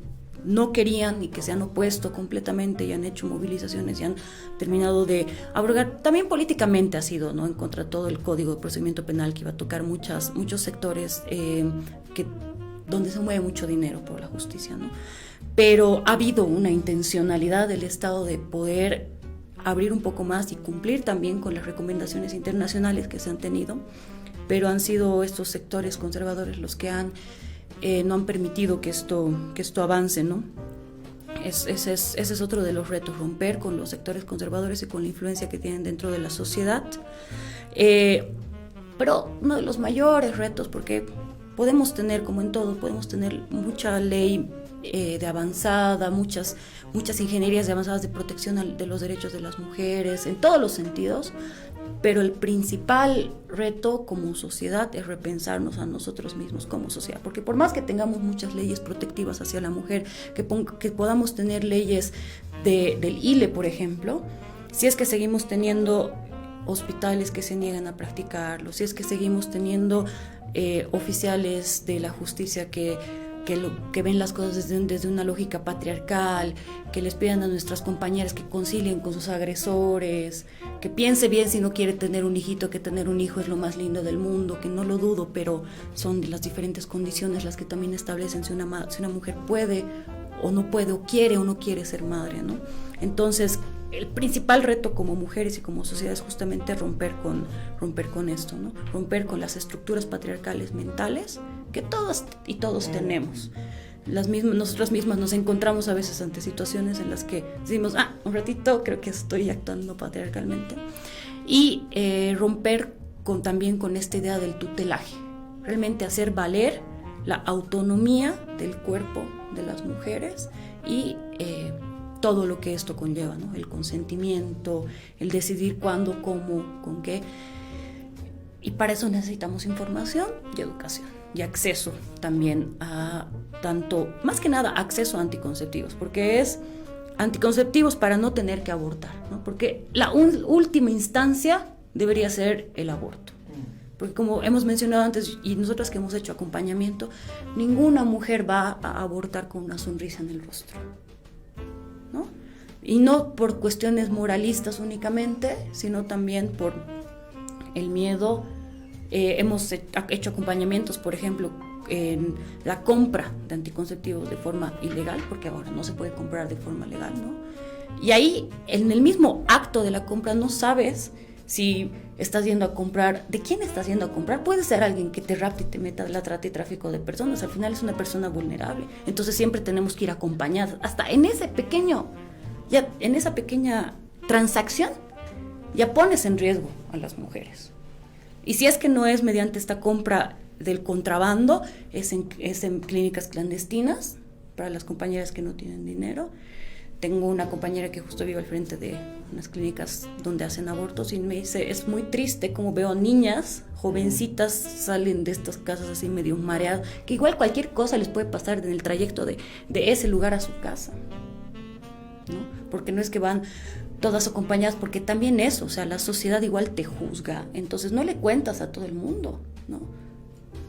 no querían y que se han opuesto completamente y han hecho movilizaciones y han terminado de abrogar. También políticamente ha sido, ¿no?, en contra de todo el Código de Procedimiento Penal, que iba a tocar muchos sectores donde se mueve mucho dinero por la justicia, ¿no? Pero ha habido una intencionalidad del Estado de poder abrir un poco más y cumplir también con las recomendaciones internacionales que se han tenido, pero han sido estos sectores conservadores los que no han permitido que esto avance, ¿no? Ese es otro de los retos, romper con los sectores conservadores y con la influencia que tienen dentro de la sociedad. Pero uno de los mayores retos, porque podemos tener, como en todo, podemos tener mucha ley de avanzada, muchas ingenierías de avanzadas de protección de los derechos de las mujeres, en todos los sentidos, pero el principal reto como sociedad es repensarnos a nosotros mismos como sociedad, porque por más que tengamos muchas leyes protectivas hacia la mujer, que podamos tener leyes del ILE, por ejemplo, si es que seguimos teniendo hospitales que se niegan a practicarlo, si es que seguimos teniendo oficiales de la justicia que ven las cosas desde una lógica patriarcal, que les pidan a nuestras compañeras que concilien con sus agresores, que piense bien si no quiere tener un hijito, que tener un hijo es lo más lindo del mundo, que no lo dudo, pero son las diferentes condiciones las que también establecen si una mujer puede o no puede, o quiere o no quiere ser madre, ¿no? Entonces, el principal reto como mujeres y como sociedad es justamente romper con esto, ¿no? Romper con las estructuras patriarcales mentales que todas y todos tenemos. Nosotras mismas nos encontramos a veces ante situaciones en las que decimos, un ratito creo que estoy actuando patriarcalmente, y romper también con esta idea del tutelaje, realmente hacer valer la autonomía del cuerpo de las mujeres y todo lo que esto conlleva, ¿no? El consentimiento, el decidir cuándo, cómo, con qué. Y para eso necesitamos información y educación y acceso también a tanto, más que nada, acceso a anticonceptivos, porque es anticonceptivos para no tener que abortar, ¿no? Porque la última instancia debería ser el aborto. Porque como hemos mencionado antes, y nosotras que hemos hecho acompañamiento, ninguna mujer va a abortar con una sonrisa en el rostro, ¿no? Y no por cuestiones moralistas únicamente, sino también por el miedo. Hemos hecho acompañamientos, por ejemplo, en la compra de anticonceptivos de forma ilegal, porque ahora no se puede comprar de forma legal, ¿no? Y ahí, en el mismo acto de la compra, no sabes si estás yendo a comprar, ¿de quién estás yendo a comprar? Puede ser alguien que te rapte y te meta la trata y tráfico de personas. Al final es una persona vulnerable. Entonces siempre tenemos que ir acompañadas. Hasta en esa pequeña transacción, ya pones en riesgo a las mujeres. Y si es que no es mediante esta compra del contrabando, es en clínicas clandestinas para las compañeras que no tienen dinero. Tengo una compañera que justo vive al frente de unas clínicas donde hacen abortos y me dice, es muy triste como veo niñas jovencitas salen de estas casas así medio mareadas, que igual cualquier cosa les puede pasar en el trayecto de ese lugar a su casa, ¿no? Porque no es que van todas acompañadas, porque también eso, o sea, la sociedad igual te juzga, entonces no le cuentas a todo el mundo, ¿no?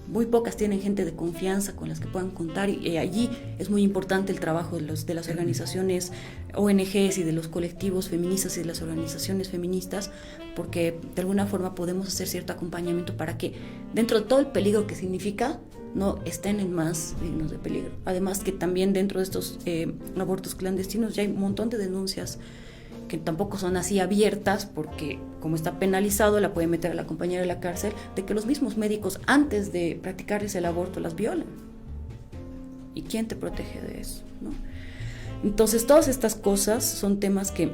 Muy pocas tienen gente de confianza con las que puedan contar y allí es muy importante el trabajo de las organizaciones ONGs y de los colectivos feministas y de las organizaciones feministas, porque de alguna forma podemos hacer cierto acompañamiento para que dentro de todo el peligro que significa no estén en más signos de peligro. Además que también dentro de estos abortos clandestinos ya hay un montón de denuncias que tampoco son así abiertas, porque como está penalizado la puede meter a la compañera a la cárcel, de que los mismos médicos antes de practicarles el aborto las violan. ¿Y quién te protege de eso, no? Entonces todas estas cosas son temas que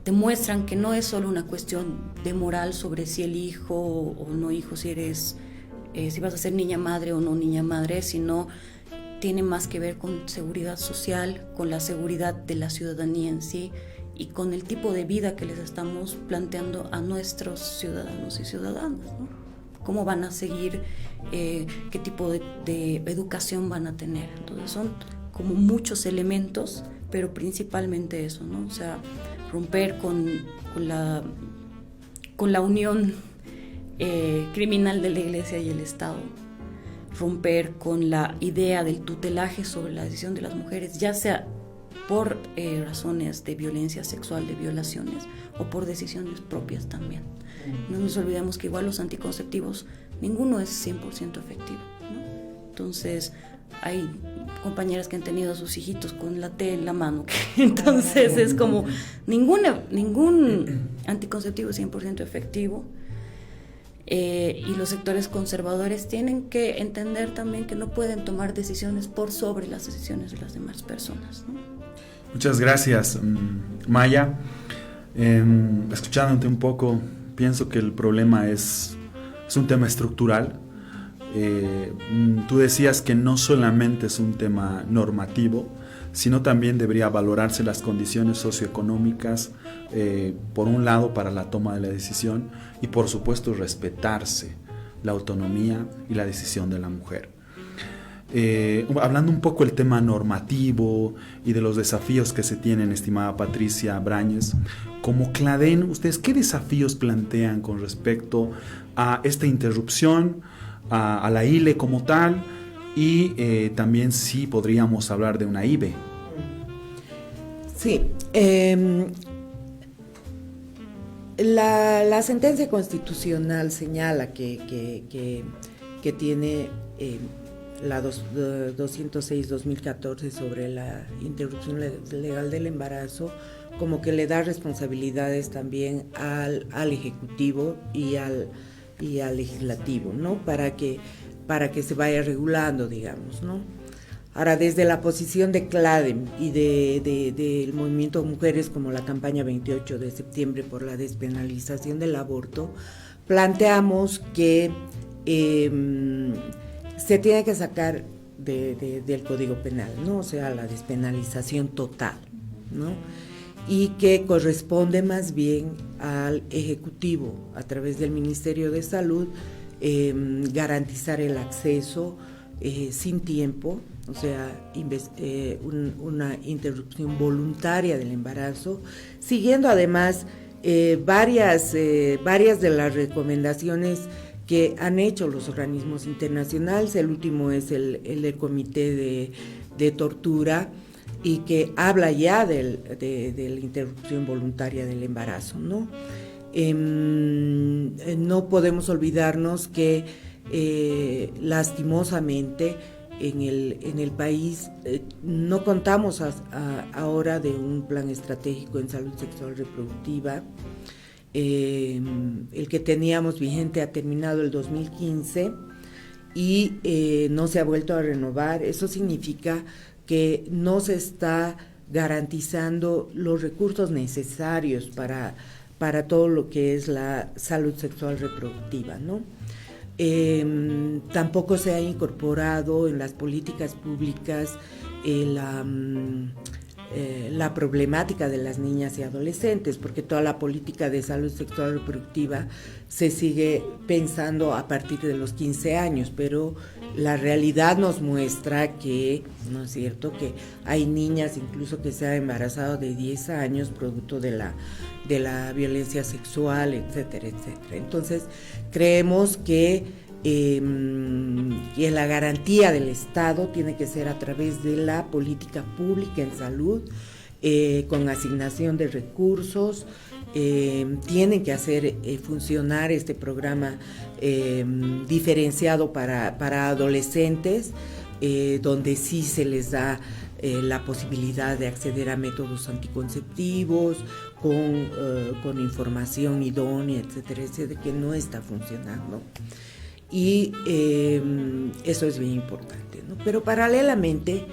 te muestran que no es solo una cuestión de moral sobre si el hijo o no hijo, si vas a ser niña madre o no niña madre, sino tiene más que ver con seguridad social, con la seguridad de la ciudadanía en sí, y con el tipo de vida que les estamos planteando a nuestros ciudadanos y ciudadanas, ¿no? Cómo van a seguir, qué tipo de educación van a tener. Entonces son como muchos elementos, pero principalmente eso, ¿no? O sea, romper con la unión criminal de la Iglesia y el Estado, romper con la idea del tutelaje sobre la decisión de las mujeres, ya sea por razones de violencia sexual, de violaciones, o por decisiones propias también. No nos olvidemos que igual los anticonceptivos, ninguno es 100% efectivo, ¿no? Entonces, hay compañeras que han tenido a sus hijitos con la T en la mano, entonces es como, ningún anticonceptivo es 100% efectivo. Y los sectores conservadores tienen que entender también que no pueden tomar decisiones por sobre las decisiones de las demás personas, ¿no? Muchas gracias, Maya. Escuchándote un poco, pienso que el problema es un tema estructural. Tú decías que no solamente es un tema normativo, sino también debería valorarse las condiciones socioeconómicas, por un lado, para la toma de la decisión, y por supuesto respetarse la autonomía y la decisión de la mujer. Hablando un poco del tema normativo y de los desafíos que se tienen, estimada Patricia Brañez, como CLADEN, ¿ustedes qué desafíos plantean con respecto a esta interrupción, a la ILE como tal, y también si podríamos hablar de una IBE? Sí, la sentencia constitucional señala que tiene la 206-2014 sobre la interrupción legal del embarazo, como que le da responsabilidades también al Ejecutivo y al Legislativo, ¿no? Para que se vaya regulando, digamos, ¿no? Ahora, desde la posición de CLADEM y del movimiento Mujeres, como la campaña 28 de septiembre por la despenalización del aborto, planteamos que se tiene que sacar del Código Penal, ¿no? O sea, la despenalización total, ¿no? Y que corresponde más bien al Ejecutivo, a través del Ministerio de Salud, garantizar el acceso sin tiempo, o sea, una interrupción voluntaria del embarazo, siguiendo además varias de las recomendaciones que han hecho los organismos internacionales. El último es el del Comité de Tortura, y que habla ya de la interrupción voluntaria del embarazo, ¿no? No podemos olvidarnos que lastimosamente en el país no contamos ahora de un plan estratégico en salud sexual reproductiva. El que teníamos vigente ha terminado el 2015 y no se ha vuelto a renovar. Eso significa que no se está garantizando los recursos necesarios para todo lo que es la salud sexual reproductiva, ¿no? Tampoco se ha incorporado en las políticas públicas la problemática de las niñas y adolescentes, porque toda la política de salud sexual reproductiva se sigue pensando a partir de los 15 años, pero la realidad nos muestra que, ¿no es cierto?, que hay niñas incluso que se han embarazado de 10 años producto de la violencia sexual, etcétera, etcétera. Entonces, creemos que la garantía del Estado tiene que ser a través de la política pública en salud, con asignación de recursos. Tienen que hacer funcionar este programa diferenciado para adolescentes, donde sí se les da la posibilidad de acceder a métodos anticonceptivos con información idónea, etcétera, etcétera, que no está funcionando. Y eso es bien importante, ¿no? Pero paralelamente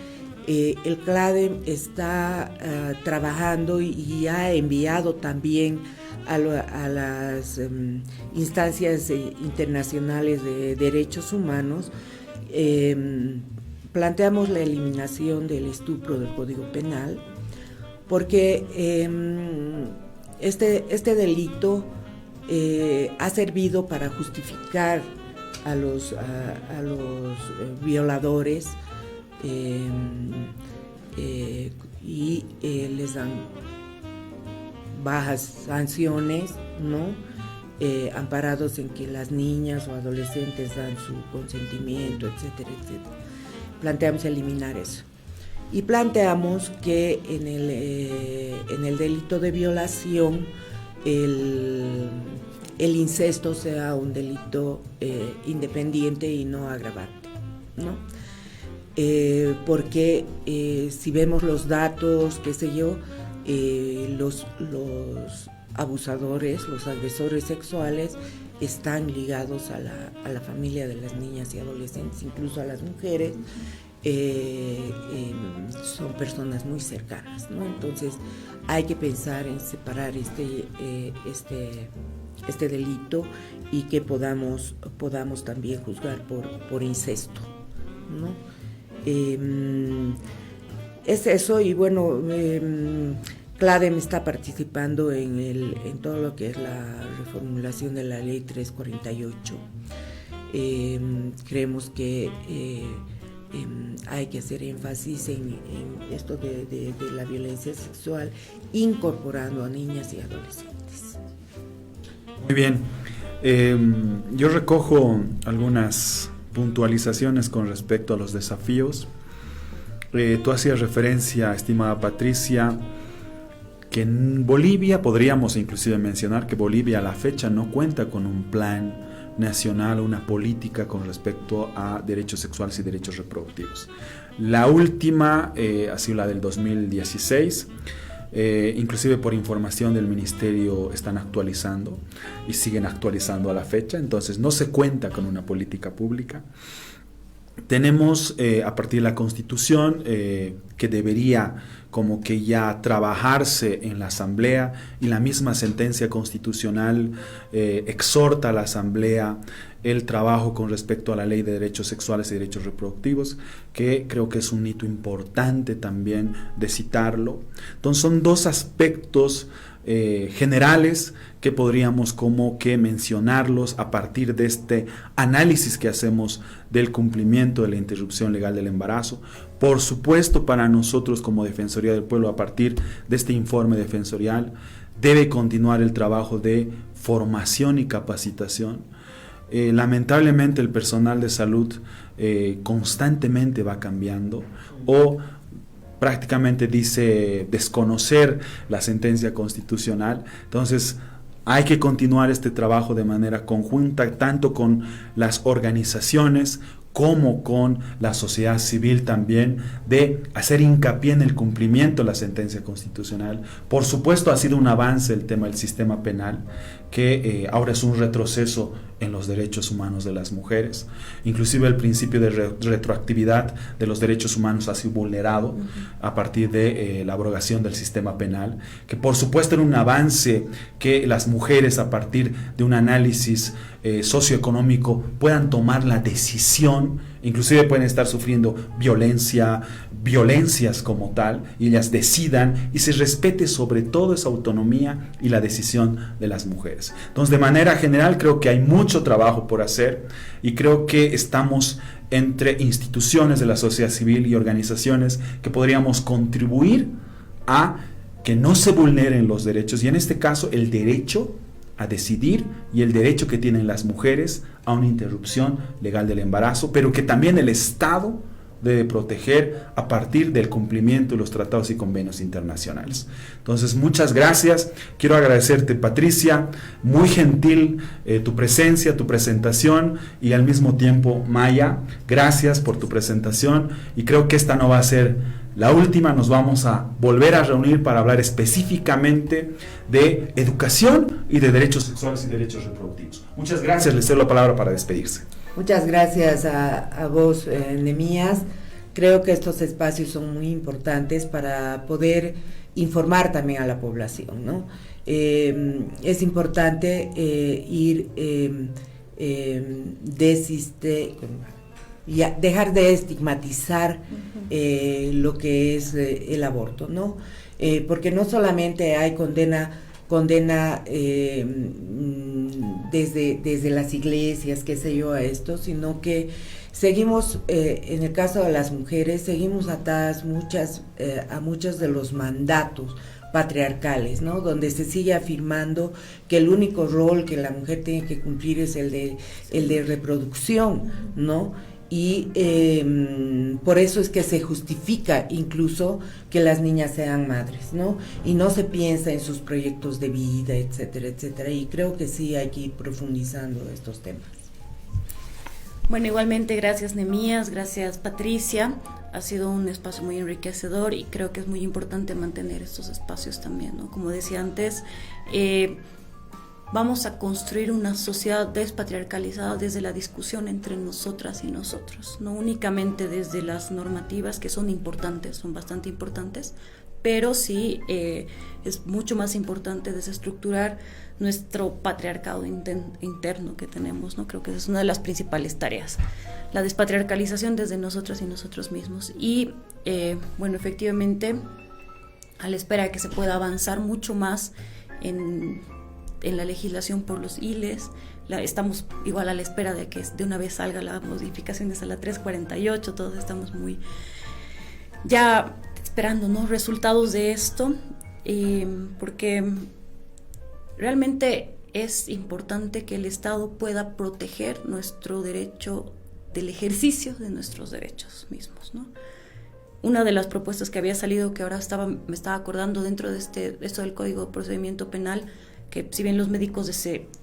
el CLADEM está trabajando y ha enviado también a las instancias internacionales de derechos humanos. Planteamos la eliminación del estupro del Código Penal, porque este delito ha servido para justificar a los violadores y les dan bajas sanciones, ¿no? Amparados en que las niñas o adolescentes dan su consentimiento, etcétera, etcétera. Planteamos eliminar eso. Y planteamos que en el delito de violación el incesto sea un delito independiente y no agravante, ¿no? Porque si vemos los datos, qué sé yo, los abusadores, los agresores sexuales están ligados a la familia de las niñas y adolescentes, incluso a las mujeres. Son personas muy cercanas, ¿no? Entonces hay que pensar en separar este delito y que podamos también juzgar por incesto, ¿no? Es eso. Y bueno, CLADEM está participando en todo lo que es la reformulación de la ley 348. Creemos que hay que hacer énfasis en esto de la violencia sexual, incorporando a niñas y adolescentes. Muy bien. Yo recojo algunas puntualizaciones con respecto a los desafíos. Tú hacías referencia, estimada Patricia, que en Bolivia podríamos inclusive mencionar que Bolivia a la fecha no cuenta con un plan nacional, una política con respecto a derechos sexuales y derechos reproductivos. La última ha sido la del 2016, inclusive por información del ministerio están actualizando y siguen actualizando a la fecha, entonces no se cuenta con una política pública. Tenemos a partir de la Constitución que debería como que ya trabajarse en la Asamblea, y la misma sentencia constitucional exhorta a la Asamblea el trabajo con respecto a la Ley de Derechos Sexuales y Derechos Reproductivos, que creo que es un hito importante también de citarlo. Entonces son dos aspectos generales que podríamos como que mencionarlos a partir de este análisis que hacemos del cumplimiento de la interrupción legal del embarazo. Por supuesto, para nosotros como Defensoría del Pueblo, a partir de este informe defensorial, debe continuar el trabajo de formación y capacitación. Lamentablemente el personal de salud constantemente va cambiando o prácticamente dice desconocer la sentencia constitucional. Entonces hay que continuar este trabajo de manera conjunta, tanto con las organizaciones como con la sociedad civil también, de hacer hincapié en el cumplimiento de la sentencia constitucional. Por supuesto ha sido un avance el tema del sistema penal, que ahora es un retroceso en los derechos humanos de las mujeres. Inclusive el principio de retroactividad de los derechos humanos ha sido vulnerado a partir de la abrogación del sistema penal, que por supuesto era un avance que las mujeres, a partir de un análisis socioeconómico, puedan tomar la decisión, inclusive pueden estar sufriendo violencias como tal, y ellas decidan y se respete sobre todo esa autonomía y la decisión de las mujeres. Entonces, de manera general, creo que hay mucho trabajo por hacer, y creo que estamos entre instituciones de la sociedad civil y organizaciones que podríamos contribuir a que no se vulneren los derechos, y en este caso el derecho a decidir y el derecho que tienen las mujeres a una interrupción legal del embarazo, pero que también el Estado debe proteger a partir del cumplimiento de los tratados y convenios internacionales. Entonces, muchas gracias. Quiero agradecerte, Patricia, muy gentil tu presencia, tu presentación, y al mismo tiempo, Maya, gracias por tu presentación, y creo que esta no va a ser la última. Nos vamos a volver a reunir para hablar específicamente de educación y de derechos sexuales y derechos reproductivos. Muchas gracias, les cedo la palabra para despedirse. Muchas gracias a vos, Nehemías. Creo que estos espacios son muy importantes para poder informar también a la población, ¿no? Es importante dejar de estigmatizar lo que es el aborto, ¿no? Porque no solamente hay condena desde las iglesias, qué sé yo, a esto, sino que seguimos, en el caso de las mujeres, seguimos atadas a muchos de los mandatos patriarcales, ¿no? Donde se sigue afirmando que el único rol que la mujer tiene que cumplir es el de reproducción, ¿no? Y por eso es que se justifica incluso que las niñas sean madres, ¿no? Y no se piensa en sus proyectos de vida, etcétera, etcétera. Y creo que sí hay que ir profundizando estos temas. Bueno, igualmente gracias, Nehemías, gracias, Patricia. Ha sido un espacio muy enriquecedor, y creo que es muy importante mantener estos espacios también, ¿no? Como decía antes, vamos a construir una sociedad despatriarcalizada desde la discusión entre nosotras y nosotros, no únicamente desde las normativas, que son importantes, son bastante importantes, pero sí es mucho más importante desestructurar nuestro patriarcado interno que tenemos, ¿no? Creo que esa es una de las principales tareas, la despatriarcalización desde nosotras y nosotros mismos. Y bueno, efectivamente, a la espera de que se pueda avanzar mucho más en la legislación por los ILES, estamos igual a la espera de que de una vez salga las modificaciones a la 348, todos estamos muy ya esperando, ¿no?, resultados de esto, porque realmente es importante que el Estado pueda proteger nuestro derecho del ejercicio de nuestros derechos mismos, ¿no? Una de las propuestas que había salido, que ahora me estaba acordando dentro de esto del Código de Procedimiento Penal, que si bien los médicos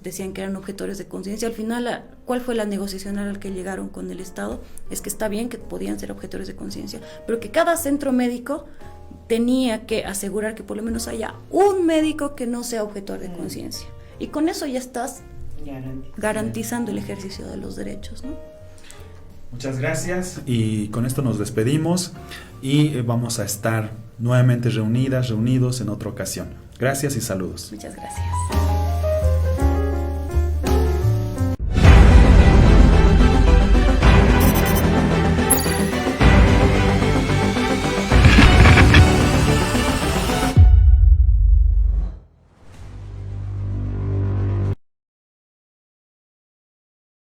decían que eran objetores de conciencia, al final, ¿cuál fue la negociación a la que llegaron con el Estado? Es que está bien que podían ser objetores de conciencia, pero que cada centro médico tenía que asegurar que por lo menos haya un médico que no sea objetor de conciencia. Y con eso ya estás garantizando el ejercicio de los derechos, ¿no? Muchas gracias, y con esto nos despedimos y vamos a estar nuevamente reunidos en otra ocasión. Gracias y saludos. Muchas gracias.